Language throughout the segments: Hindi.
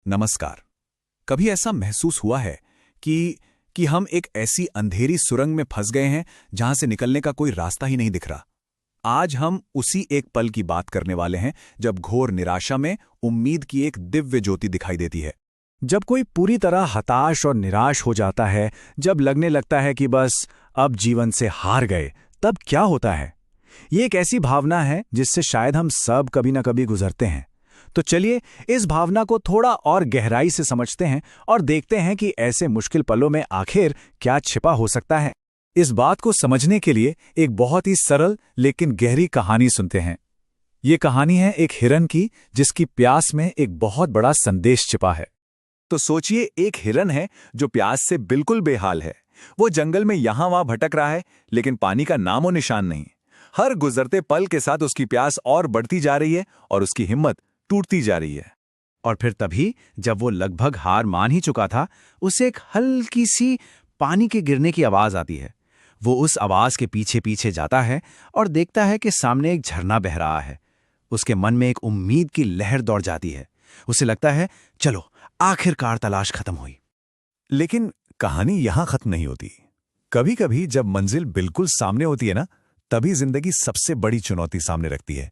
नमस्कार। कभी ऐसा महसूस हुआ है कि हम एक ऐसी अंधेरी सुरंग में फंस गए हैं जहां से निकलने का कोई रास्ता ही नहीं दिख रहा। आज हम उसी एक पल की बात करने वाले हैं जब घोर निराशा में उम्मीद की एक दिव्य ज्योति दिखाई देती है। जब कोई पूरी तरह हताश और निराश हो जाता है, जब लगने लगता है कि बस अब जीवन से हार गए, तब क्या होता है? ये एक ऐसी भावना है जिससे शायद हम सब कभी न कभी गुजरते हैं। तो चलिए इस भावना को थोड़ा और गहराई से समझते हैं और देखते हैं कि ऐसे मुश्किल पलों में आखिर क्या छिपा हो सकता है। इस बात को समझने के लिए एक बहुत ही सरल लेकिन गहरी कहानी सुनते हैं। ये कहानी है एक हिरन की जिसकी प्यास में एक बहुत बड़ा संदेश छिपा है। तो सोचिए, एक हिरन है जो प्यास से बिल्कुल बेहाल है। वो जंगल में यहां वहां भटक रहा है, लेकिन पानी का नामो निशान नहीं। हर गुजरते पल के साथ उसकी प्यास और बढ़ती जा रही है और उसकी हिम्मत टूटती जा रही है। और फिर तभी जब वो लगभग हार मान ही चुका था, उसे एक हल्की सी पानी के गिरने की आवाज आती है। वो उस आवाज के पीछे पीछे जाता है और देखता है कि सामने एक झरना बह रहा है। उसके मन में एक उम्मीद की लहर दौड़ जाती है। उसे लगता है, चलो आखिरकार तलाश खत्म हुई। लेकिन कहानी यहां खत्म नहीं होती। कभी कभी जब मंजिल बिल्कुल सामने होती है ना, तभी जिंदगी सबसे बड़ी चुनौती सामने रखती है।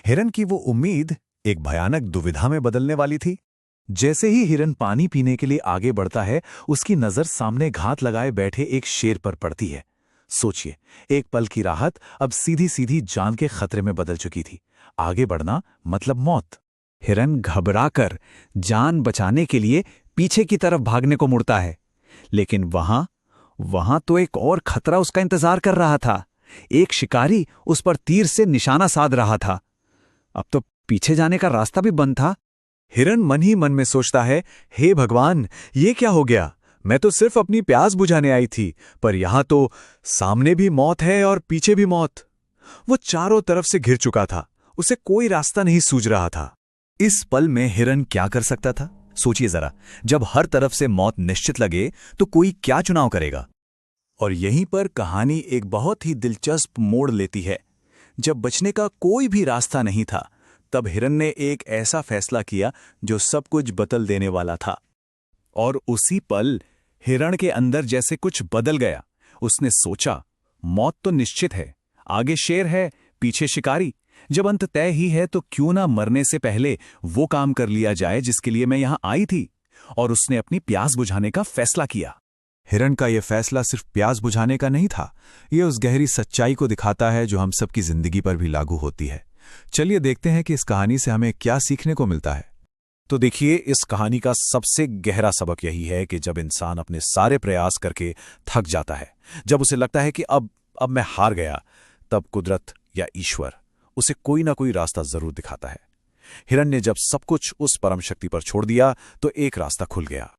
हिरन की वो उम्मीद एक भयानक दुविधा में बदलने वाली थी। जैसे ही हिरन पानी पीने के लिए आगे बढ़ता है, उसकी नजर सामने घात लगाए बैठे एक शेर पर पड़ती है। सोचिए, एक पल की राहत अब सीधी सीधी जान के खतरे में बदल चुकी थी। आगे बढ़ना मतलब मौत। हिरन घबराकर जान बचाने के लिए पीछे की तरफ भागने को मुड़ता है, लेकिन वहां तो एक और खतरा उसका इंतजार कर रहा था। एक शिकारी उस पर तीर से निशाना साध रहा था। अब तो पीछे जाने का रास्ता भी बंद था। हिरन मन ही मन में सोचता है, हे भगवान, ये क्या हो गया? मैं तो सिर्फ अपनी प्यास बुझाने आई थी, पर यहां तो सामने भी मौत है और पीछे भी मौत। वो चारों तरफ से घिर चुका था। उसे कोई रास्ता नहीं सूझ रहा था। इस पल में हिरन क्या कर सकता था? सोचिए जरा, जब हर तरफ से मौत निश्चित लगे तो कोई क्या चुनाव करेगा? और यहीं पर कहानी एक बहुत ही दिलचस्प मोड़ लेती है। जब बचने का कोई भी रास्ता नहीं था, तब हिरन ने एक ऐसा फैसला किया जो सब कुछ बदल देने वाला था। और उसी पल हिरण के अंदर जैसे कुछ बदल गया। उसने सोचा, मौत तो निश्चित है, आगे शेर है, पीछे शिकारी। जब अंत तय ही है तो क्यों ना मरने से पहले वो काम कर लिया जाए जिसके लिए मैं यहां आई थी। और उसने अपनी प्यास बुझाने का फैसला किया। हिरन का यह फैसला सिर्फ प्यास बुझाने का नहीं था, यह उस गहरी सच्चाई को दिखाता है जो हम सबकी जिंदगी पर भी लागू होती है। चलिए देखते हैं कि इस कहानी से हमें क्या सीखने को मिलता है। तो देखिए, इस कहानी का सबसे गहरा सबक यही है कि जब इंसान अपने सारे प्रयास करके थक जाता है, जब उसे लगता है कि अब मैं हार गया, तब कुदरत या ईश्वर उसे कोई ना कोई रास्ता जरूर दिखाता है। हिरन ने जब सब कुछ उस परम शक्ति पर छोड़ दिया तो एक रास्ता खुल गया।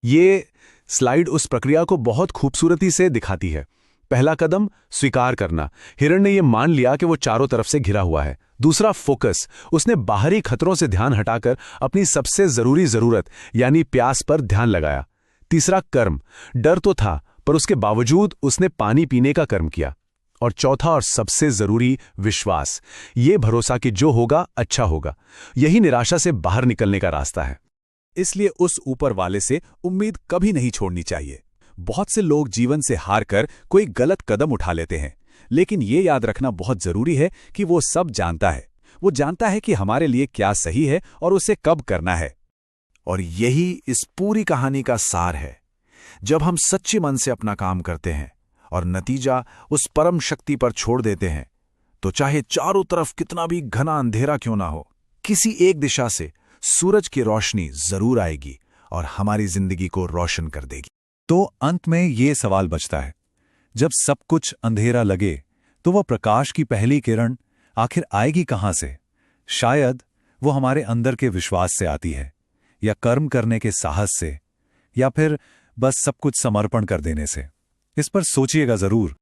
ये स्लाइड उस प्रक्रिया को बहुत खूबसूरती से दिखाती है। पहला कदम स्वीकार करना। हिरन ने यह मान लिया कि वो चारों तरफ से घिरा हुआ है। दूसरा फोकस। उसने बाहरी खतरों से ध्यान हटाकर अपनी सबसे जरूरी जरूरत यानी प्यास पर ध्यान लगाया। तीसरा कर्म। डर तो था, पर उसके बावजूद उसने पानी पीने का कर्म किया। और चौथा और सबसे जरूरी, विश्वास। ये भरोसा कि जो होगा अच्छा होगा। यही निराशा से बाहर निकलने का रास्ता है। इसलिए उस ऊपर वाले से उम्मीद कभी नहीं छोड़नी चाहिए। बहुत से लोग जीवन से हारकर कोई गलत कदम उठा लेते हैं, लेकिन ये याद रखना बहुत जरूरी है कि वो सब जानता है। वो जानता है कि हमारे लिए क्या सही है और उसे कब करना है। और यही इस पूरी कहानी का सार है। जब हम सच्चे मन से अपना काम करते हैं और नतीजा उस परम शक्ति पर छोड़ देते हैं, तो चाहे चारों तरफ कितना भी घना अंधेरा क्यों ना हो, किसी एक दिशा से सूरज की रोशनी जरूर आएगी और हमारी जिंदगी को रोशन कर देगी। तो अंत में ये सवाल बचता है, जब सब कुछ अंधेरा लगे तो वह प्रकाश की पहली किरण आखिर आएगी कहां से? शायद वो हमारे अंदर के विश्वास से आती है, या कर्म करने के साहस से, या फिर बस सब कुछ समर्पण कर देने से। इस पर सोचिएगा जरूर।